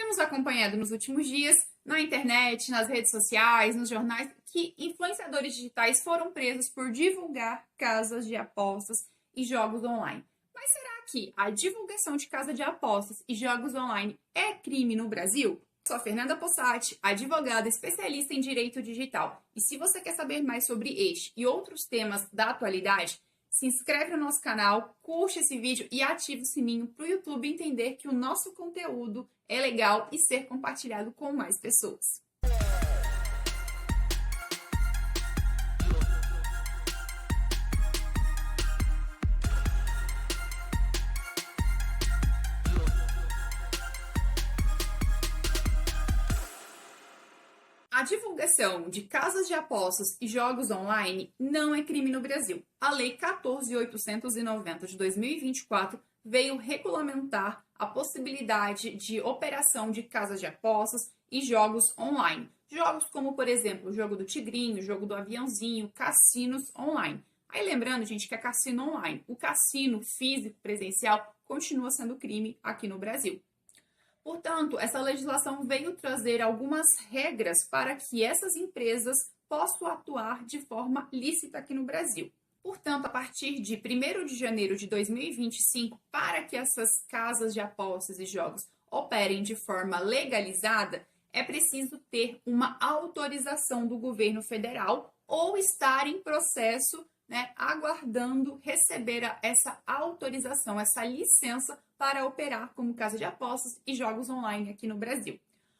Temos acompanhado nos últimos dias, na internet, nas redes sociais, nos jornais, que influenciadores digitais foram presos por divulgar casas de apostas e jogos online. Mas será que a divulgação de casa de apostas e jogos online é crime no Brasil? Sou a Fernanda Possati, advogada especialista em direito digital. E se você quer saber mais sobre este e outros temas da atualidade, se inscreve no nosso canal, curte esse vídeo e ative o sininho para o YouTube entender que o nosso conteúdo é legal e ser compartilhado com mais pessoas. A divulgação de casas de apostas e jogos online não é crime no Brasil. A Lei 14.890 de 2024 veio regulamentar a possibilidade de operação de casas de apostas e jogos online. Jogos como, por exemplo, o jogo do tigrinho, o jogo do aviãozinho, cassinos online. Aí lembrando, gente, que é cassino online. O cassino físico presencial continua sendo crime aqui no Brasil. Portanto, essa legislação veio trazer algumas regras para que essas empresas possam atuar de forma lícita aqui no Brasil. Portanto, a partir de 1º de janeiro de 2025, para que essas casas de apostas e jogos operem de forma legalizada, é preciso ter uma autorização do governo federal ou estar em processo, aguardando receber essa autorização, essa licença para operar como casa de apostas e jogos online aqui no Brasil.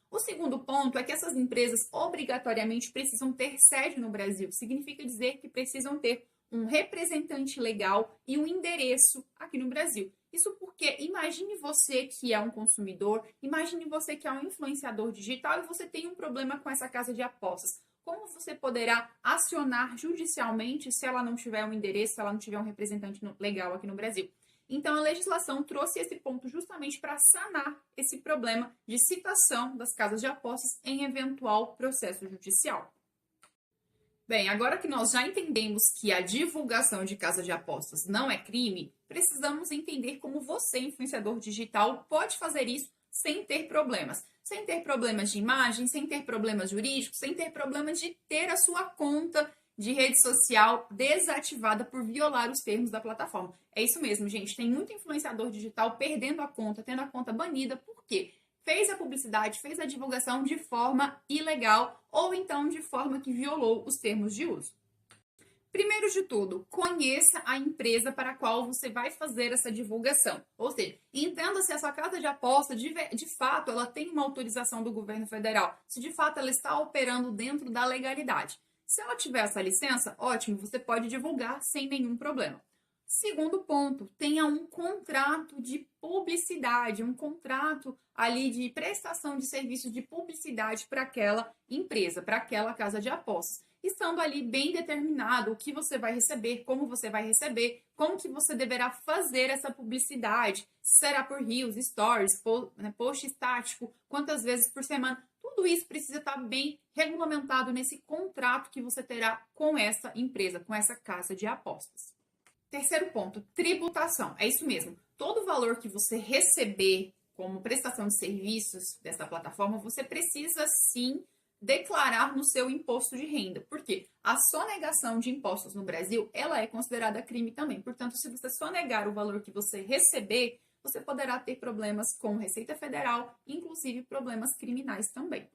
O segundo ponto é que essas empresas obrigatoriamente precisam ter sede no Brasil. Significa dizer que precisam ter um representante legal e um endereço aqui no Brasil. Isso porque imagine você que é um consumidor, imagine você que é um influenciador digital e você tem um problema com essa casa de apostas. Como você poderá acionar judicialmente se ela não tiver um endereço, se ela não tiver um representante legal aqui no Brasil? Então, a legislação trouxe esse ponto justamente para sanar esse problema de citação das casas de apostas em eventual processo judicial. Bem, agora que nós já entendemos que a divulgação de casa de apostas não é crime, precisamos entender como você, influenciador digital, pode fazer isso sem ter problemas. Sem ter problemas de imagem, sem ter problemas jurídicos, sem ter problemas de ter a sua conta de rede social desativada por violar os termos da plataforma. É isso mesmo, gente. Tem muito influenciador digital perdendo a conta, tendo a conta banida, por quê? Fez a publicidade, fez a divulgação de forma ilegal ou então de forma que violou os termos de uso. Primeiro de tudo, conheça a empresa para a qual você vai fazer essa divulgação. Ou seja, entenda se a sua casa de aposta, de fato, ela tem uma autorização do governo federal. Se de fato ela está operando dentro da legalidade. Se ela tiver essa licença, ótimo, você pode divulgar sem nenhum problema. Segundo ponto, tenha um contrato de publicidade, um contrato ali de prestação de serviços de publicidade para aquela empresa, para aquela casa de apostas. Estando ali bem determinado o que você vai receber, como que você deverá fazer essa publicidade, será por reels, stories, post estático, quantas vezes por semana. Tudo isso precisa estar bem regulamentado nesse contrato que você terá com essa empresa, com essa casa de apostas. Terceiro ponto, tributação. É isso mesmo. Todo valor que você receber como prestação de serviços dessa plataforma, você precisa sim declarar no seu imposto de renda. Por quê? A sonegação de impostos no Brasil, ela é considerada crime também. Portanto, se você sonegar o valor que você receber, você poderá ter problemas com Receita Federal, inclusive problemas criminais também.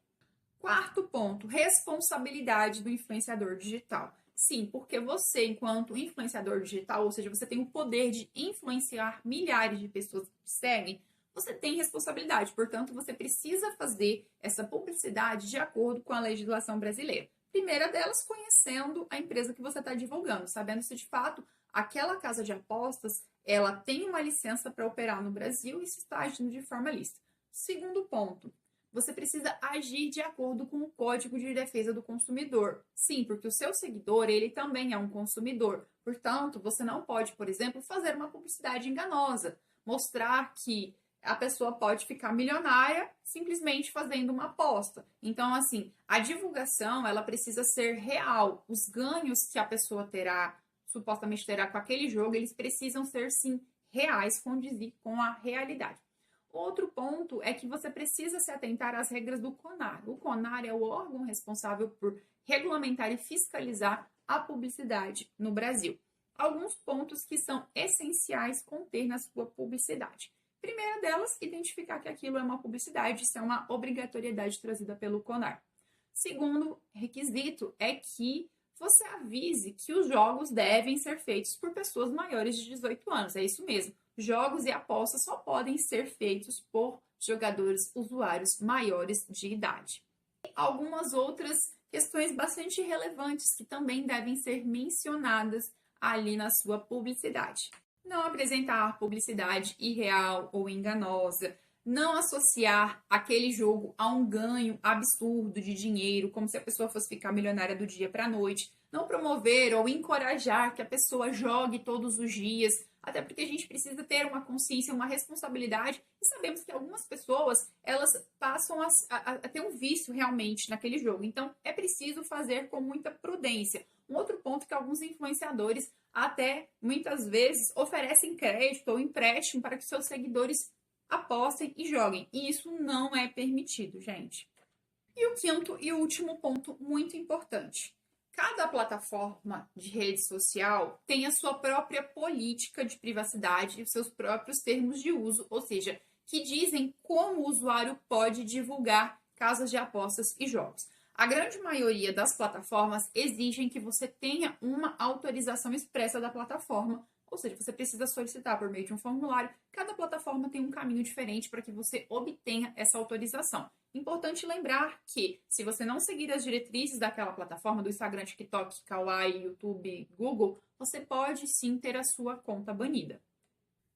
Quarto ponto, responsabilidade do influenciador digital. Sim, porque você, enquanto influenciador digital, ou seja, você tem o poder de influenciar milhares de pessoas que te seguem, você tem responsabilidade. Portanto, você precisa fazer essa publicidade de acordo com a legislação brasileira. Primeira delas, conhecendo a empresa que você está divulgando, sabendo se de fato aquela casa de apostas ela tem uma licença para operar no Brasil e se está agindo de forma lícita. Segundo ponto, você precisa agir de acordo com o Código de Defesa do Consumidor. Sim, porque o seu seguidor, ele também é um consumidor. Portanto, você não pode, por exemplo, fazer uma publicidade enganosa, mostrar que a pessoa pode ficar milionária simplesmente fazendo uma aposta. Então, assim, a divulgação, ela precisa ser real. Os ganhos que a pessoa terá, supostamente terá com aquele jogo, eles precisam ser, sim, reais, condizir com a realidade. Outro ponto é que você precisa se atentar às regras do CONAR. O CONAR é o órgão responsável por regulamentar e fiscalizar a publicidade no Brasil. Alguns pontos que são essenciais conter na sua publicidade. Primeira delas, identificar que aquilo é uma publicidade, isso é uma obrigatoriedade trazida pelo CONAR. Segundo requisito é que você avise que os jogos devem ser feitos por pessoas maiores de 18 anos. É isso mesmo. Jogos e apostas só podem ser feitos por jogadores usuários maiores de idade. E algumas outras questões bastante relevantes que também devem ser mencionadas ali na sua publicidade. Não apresentar publicidade irreal ou enganosa, não associar aquele jogo a um ganho absurdo de dinheiro, como se a pessoa fosse ficar milionária do dia para a noite, não promover ou encorajar que a pessoa jogue todos os dias, até porque a gente precisa ter uma consciência, uma responsabilidade, e sabemos que algumas pessoas, elas passam a ter um vício realmente naquele jogo, então é preciso fazer com muita prudência. Um outro ponto é que alguns influenciadores até muitas vezes oferecem crédito ou empréstimo para que seus seguidores apostem e joguem. E isso não é permitido, gente. E o quinto e último ponto muito importante. Cada plataforma de rede social tem a sua própria política de privacidade e os seus próprios termos de uso, ou seja, que dizem como o usuário pode divulgar casas de apostas e jogos. A grande maioria das plataformas exigem que você tenha uma autorização expressa da plataforma, ou seja, você precisa solicitar por meio de um formulário. Cada plataforma tem um caminho diferente para que você obtenha essa autorização. Importante lembrar que, se você não seguir as diretrizes daquela plataforma, do Instagram, TikTok, Kawaii, YouTube, Google, você pode sim ter a sua conta banida.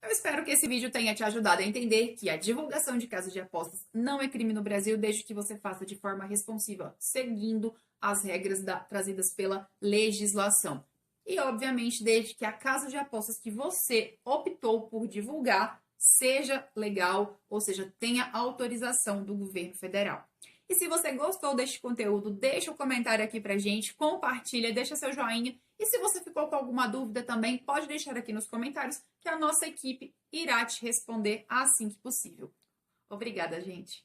Eu espero que esse vídeo tenha te ajudado a entender que a divulgação de casas de apostas não é crime no Brasil, desde que você faça de forma responsiva, seguindo as regras trazidas pela legislação. E, obviamente, desde que a casa de apostas que você optou por divulgar seja legal, ou seja, tenha autorização do governo federal. E se você gostou deste conteúdo, deixa um comentário aqui pra gente, compartilha, deixa seu joinha. E se você ficou com alguma dúvida também, pode deixar aqui nos comentários que a nossa equipe irá te responder assim que possível. Obrigada, gente!